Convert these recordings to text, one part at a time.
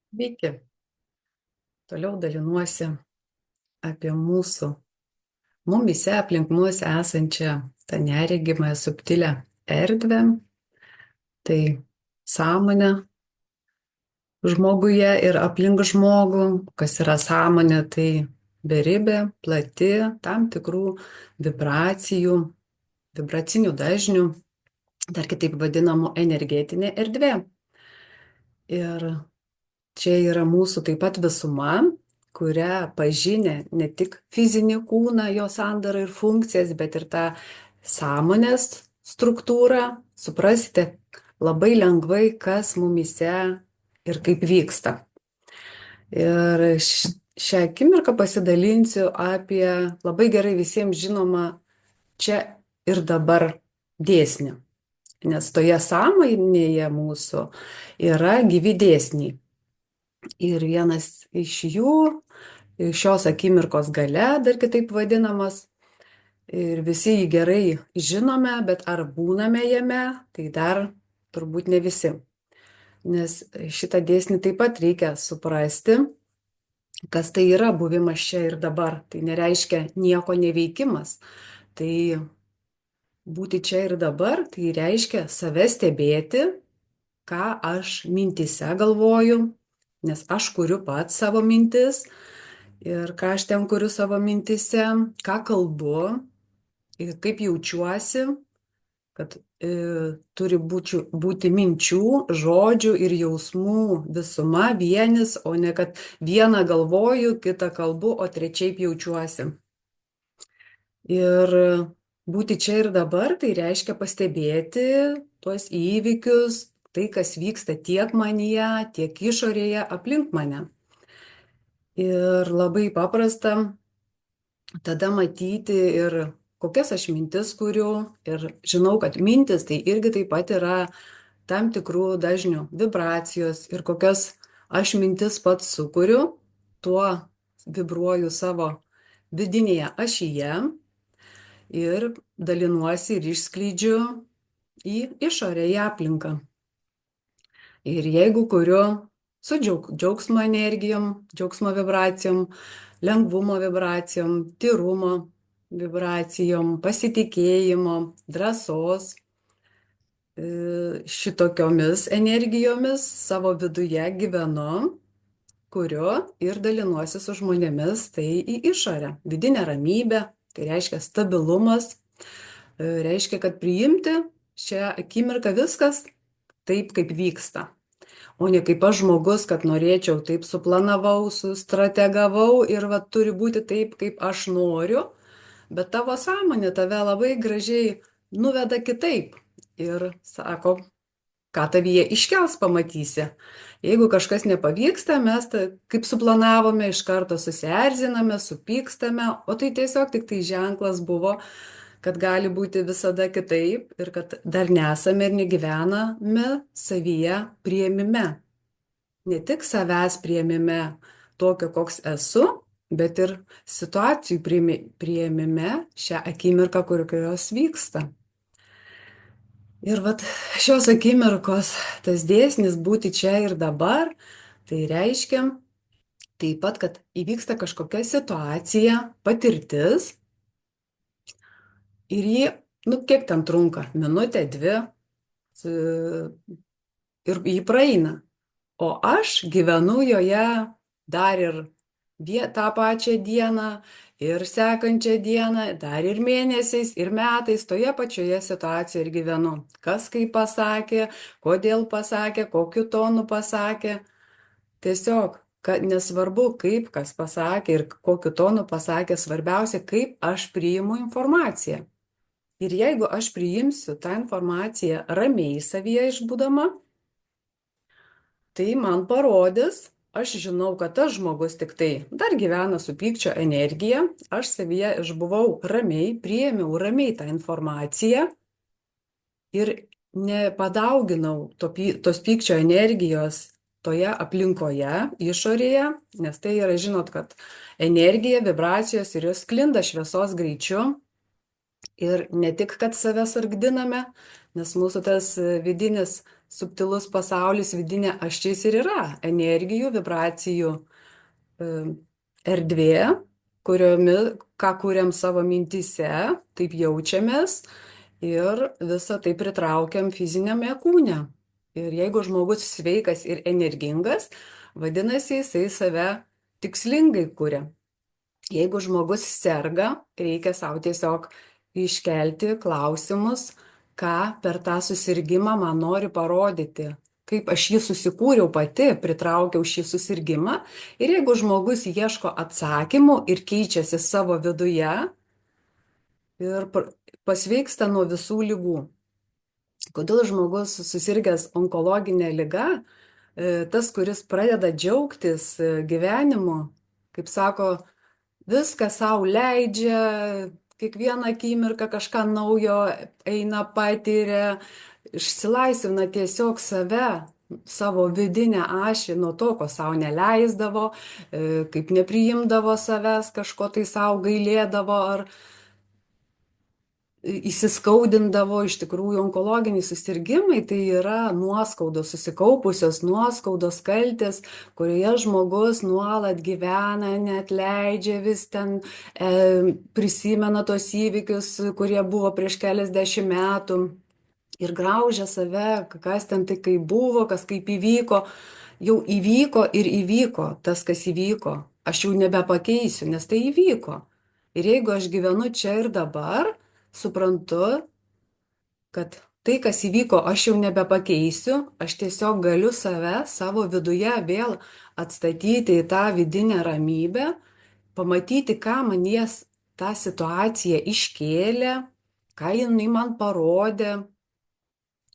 Sveiki. Toliau dalinuosi apie mumyse aplink mus esančią tą neregimą subtilę erdvę. Tai sąmonė žmoguje ir aplink žmogų. Kas yra sąmonė, tai beribė, plati, tam tikrų vibracijų, vibracinių dažnių, dar kitaip vadinamų energetinė erdvė. Ir čia yra mūsų taip pat visuma, kurią pažinę ne tik fizinį kūną, jo sandarą ir funkcijas, bet ir tą sąmonės struktūrą, suprasite labai lengvai, kas mumyse ir kaip vyksta. Ir šią akimirką pasidalinsiu apie labai gerai visiems žinomą čia ir dabar dėsnį. Nes toje sąmonėje mūsų yra gyvi dėsniai. Ir vienas iš jų, šios akimirkos gale, dar kitaip vadinamas, ir visi jį gerai žinome, bet ar būname jame, tai dar turbūt ne visi. Nes šitą dėsnį taip pat reikia suprasti, kas tai yra buvimas čia ir dabar. Tai nereiškia nieko neveikimas. Tai būti čia ir dabar, tai reiškia save stebėti, ką aš mintise galvoju, nes aš kuriu pats savo mintis ir ką aš ten kuriu savo mintise, ką kalbu ir kaip jaučiuosi, kad turi būti minčių, žodžių ir jausmų visuma, vienis, o ne kad vieną galvoju, kitą kalbu, o trečiaip jaučiuosi. Ir būti čia ir dabar, tai reiškia pastebėti tuos įvykius, tai, kas vyksta tiek manyje, tiek išorėje aplink mane. Ir labai paprasta tada matyti ir kokias aš mintis kuriu. Ir žinau, kad mintis tai irgi taip pat yra tam tikrų dažnių vibracijos. Ir kokias aš mintis pats sukuriu, tuo vibruoju savo vidinėje ašyje. Ir dalinuosi ir išskleidžiu į išorę, į aplinką. Ir jeigu kuriu su džiaugsmo energijom, džiaugsmo vibracijom, lengvumo vibracijom, tyrumo vibracijom, pasitikėjimo, drąsos, šitokiomis energijomis savo viduje gyvenu, kuriu ir dalinuosi su žmonėmis, tai į išorę. Vidinė ramybė, tai reiškia stabilumas, reiškia, kad priimti šią akimirką viskas taip, kaip vyksta. O ne kaip aš žmogus, kad norėčiau, taip suplanavau, sustrategavau ir va, turi būti taip, kaip aš noriu, bet tavo sąmonė tave labai gražiai nuveda kitaip ir sako, ką tavyje iškels pamatysi. Jeigu kažkas nepavyksta, mes kaip suplanavome, iš karto susierziname, supykstame, o tai tiesiog tik tai ženklas buvo, kad gali būti visada kitaip ir kad dar nesame ir negyvename savyje priėmime. Ne tik savęs priėmime tokio, koks esu, bet ir situacijų priėmime šią akimirką, kurios vyksta. Ir vat šios akimirkos tas dėsnis būti čia ir dabar, tai reiškia taip pat, kad įvyksta kažkokia situacija, patirtis ir jį, kiek ten trunka, minutę, dvi ir jį praeina. O aš gyvenu joje dar ir tą pačią dieną, ir sekančią dieną, dar ir mėnesiais, ir metais toje pačioje situacijoje ir gyvenu. Kas kaip pasakė, kodėl pasakė, kokiu tonu pasakė. Tiesiog, kad nesvarbu, kaip kas pasakė ir kokiu tonu pasakė, svarbiausia, kaip aš priimu informaciją. Ir jeigu aš priimsiu tą informaciją ramiai savyje išbūdama, tai man parodys, aš žinau, kad tas žmogus tik tai dar gyvena su pykčio energija, aš savyje išbuvau ramiai, priėmiau ramiai tą informaciją ir nepadauginau tos pykčio energijos toje aplinkoje, išorėje, nes tai yra, žinot, kad energija, vibracijos ir jos sklinda šviesos greičiu. Ir ne tik, kad save sargdiname, nes mūsų tas vidinis subtilus pasaulis, vidinė ašis ir yra energijų, vibracijų e, erdvė, ką kuriam savo mintyse, taip jaučiamės ir visą tai pritraukiam fiziniame kūne. Ir jeigu žmogus sveikas ir energingas, vadinasi, jisai save tikslingai kuria. Jeigu žmogus serga, reikia savo tiesiog iškelti klausimus, ką per tą susirgymą man nori parodyti, kaip aš jį susikūriau pati, pritraukiau šį susirgymą. Ir jeigu žmogus ieško atsakymų ir keičiasi savo viduje ir pasveiksta nuo visų lygų. Kodėl žmogus susirgęs onkologinė liga, tas, kuris pradeda džiaugtis gyvenimu, kaip sako, viską sau leidžia, kiekvieną akimirką kažką naujo eina, patiria, išsilaisvina tiesiog save, savo vidinę ašį nuo to, ko savo neleisdavo, kaip nepriimdavo savęs, kažko tai savo gailėdavo ar įsiskaudindavo. Iš tikrųjų, onkologiniai susirgymai tai yra nuoskaudos, susikaupusios nuoskaudos, kaltės, kurioje žmogus nuolat gyvena, net leidžia, vis ten prisimena tos įvykius, kurie buvo prieš keliasdešimt metų ir graužia save, kas ten tai kaip buvo, kas kaip įvyko. Jau įvyko ir įvyko tas, kas įvyko. Aš jau nebepakeisiu, nes tai įvyko. Ir jeigu aš gyvenu čia ir dabar, suprantu, kad tai, kas įvyko, aš jau nebepakeisiu, aš tiesiog galiu save, savo viduje vėl atstatyti į tą vidinę ramybę, pamatyti, ką man jas ta situacija iškėlė, ką jinai man parodė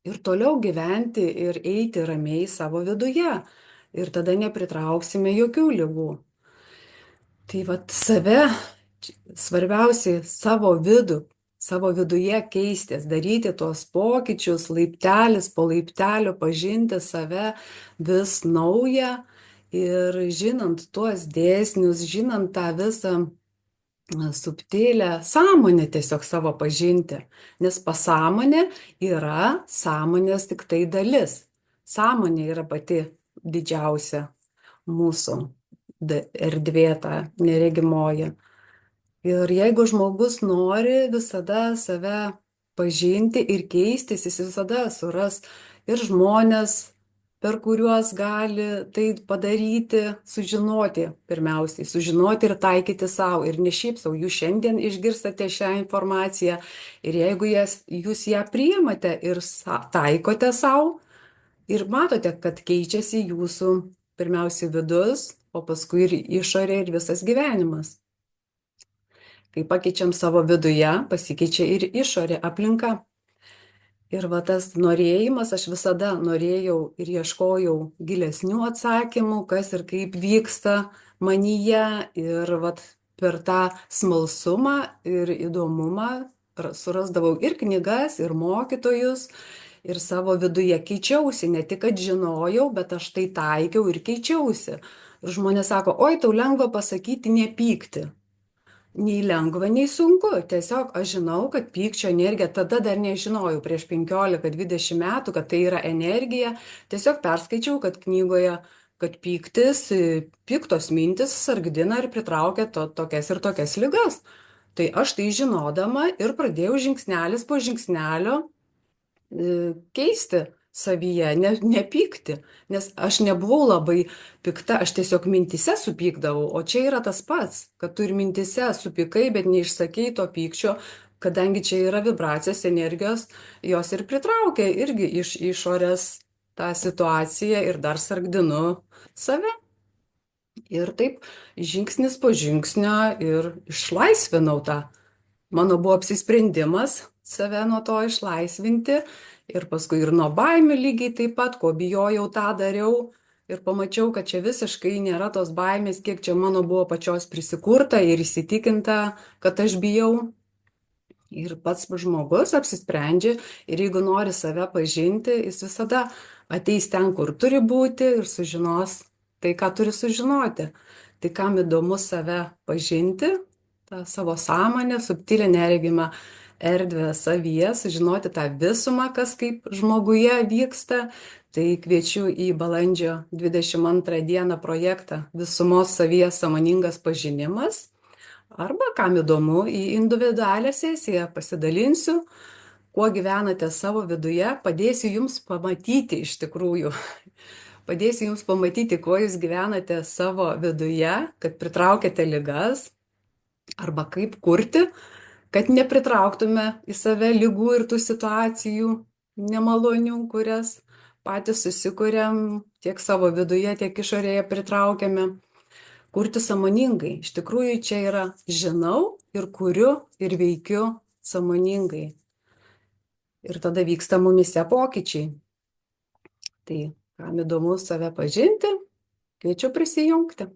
ir toliau gyventi ir eiti ramiai savo viduje. Ir tada nepritrauksime jokių ligų. Tai vat save, svarbiausiai savo viduje keistis, daryti tuos pokyčius, laiptelis po laiptelio, pažinti save vis naują ir žinant tuos dėsnius, žinant tą visą subtilę sąmonę tiesiog savo pažinti, nes pasąmonė yra sąmonės tik tai dalis. Sąmonė yra pati didžiausia mūsų erdvė, ta neregimoji. Ir jeigu žmogus nori visada save pažinti ir keistis, jis visada suras ir žmonės, per kuriuos gali tai padaryti, sužinoti pirmiausiai, sužinoti ir taikyti savo. Ir ne šiaip savo, jūs šiandien išgirstate šią informaciją ir jeigu jūs ją priimate ir taikote savo ir matote, kad keičiasi jūsų pirmiausiai vidus, o paskui ir išorė ir visas gyvenimas. Kai pakeičiam savo viduje, pasikeičia ir išorė, aplinka. Ir va tas norėjimas, aš visada norėjau ir ieškojau gilesnių atsakymų, kas ir kaip vyksta manyje. Ir va per tą smalsumą ir įdomumą surasdavau ir knygas, ir mokytojus, ir savo viduje keičiausi. Ne tik, kad žinojau, bet aš tai taikiau ir keičiausi. Ir žmonės sako, oi, tau lengva pasakyti nepykti. Nei lengva, nei sunku. Tiesiog aš žinau, kad pykčio energija, tada dar nežinojau prieš 15-20 metų, kad tai yra energija. Tiesiog perskaičiau, kad knygoje, kad piktos mintis sargdina ir pritraukia tokias ir tokias ligas. Tai aš tai žinodama ir pradėjau žingsnelis po žingsnelio keisti savyje, nepykti, nes aš nebuvau labai pikta, aš tiesiog mintise supykdavau, o čia yra tas pats, kad tu ir mintise supykai, bet neišsakei to pykčio, kadangi čia yra vibracijos, energijos, jos ir pritraukia irgi iš išorės tą situaciją ir dar sargdinu save. Ir taip žingsnis po žingsnio ir išlaisvinau tą. Mano buvo apsisprendimas save nuo to išlaisvinti ir paskui ir nuo baimių lygiai taip pat, ko bijojau, tą dariau ir pamačiau, kad čia visiškai nėra tos baimės, kiek čia mano buvo pačios prisikurta ir įsitikinta, kad aš bijau. Ir pats žmogus apsisprendžia ir jeigu nori save pažinti, jis visada ateis ten, kur turi būti ir sužinos tai, ką turi sužinoti. Tai kam įdomu save pažinti, tą savo sąmonę, subtilę neregimą erdvę savyje, sužinoti tą visumą, kas kaip žmoguje vyksta. Tai kviečiu į balandžio 22 dieną projektą Visumos savyje sąmoningas pažinimas. Arba, kam įdomu, į individualią sesiją pasidalinsiu, kuo gyvenate savo viduje, padėsiu jums pamatyti iš tikrųjų. Padėsiu jums pamatyti, kuo jūs gyvenate savo viduje, kad pritraukiate ligas, arba kaip kurti, kad nepritrauktume į save ligų ir tų situacijų nemalonių, kurias patys susikuriam tiek savo viduje, tiek išorėje pritraukiame. Kurti sąmoningai. Iš tikrųjų, čia yra žinau ir kuriu ir veikiu sąmoningai. Ir tada vyksta mumise pokyčiai. Tai, kam įdomu save pažinti, kviečiu prisijungti.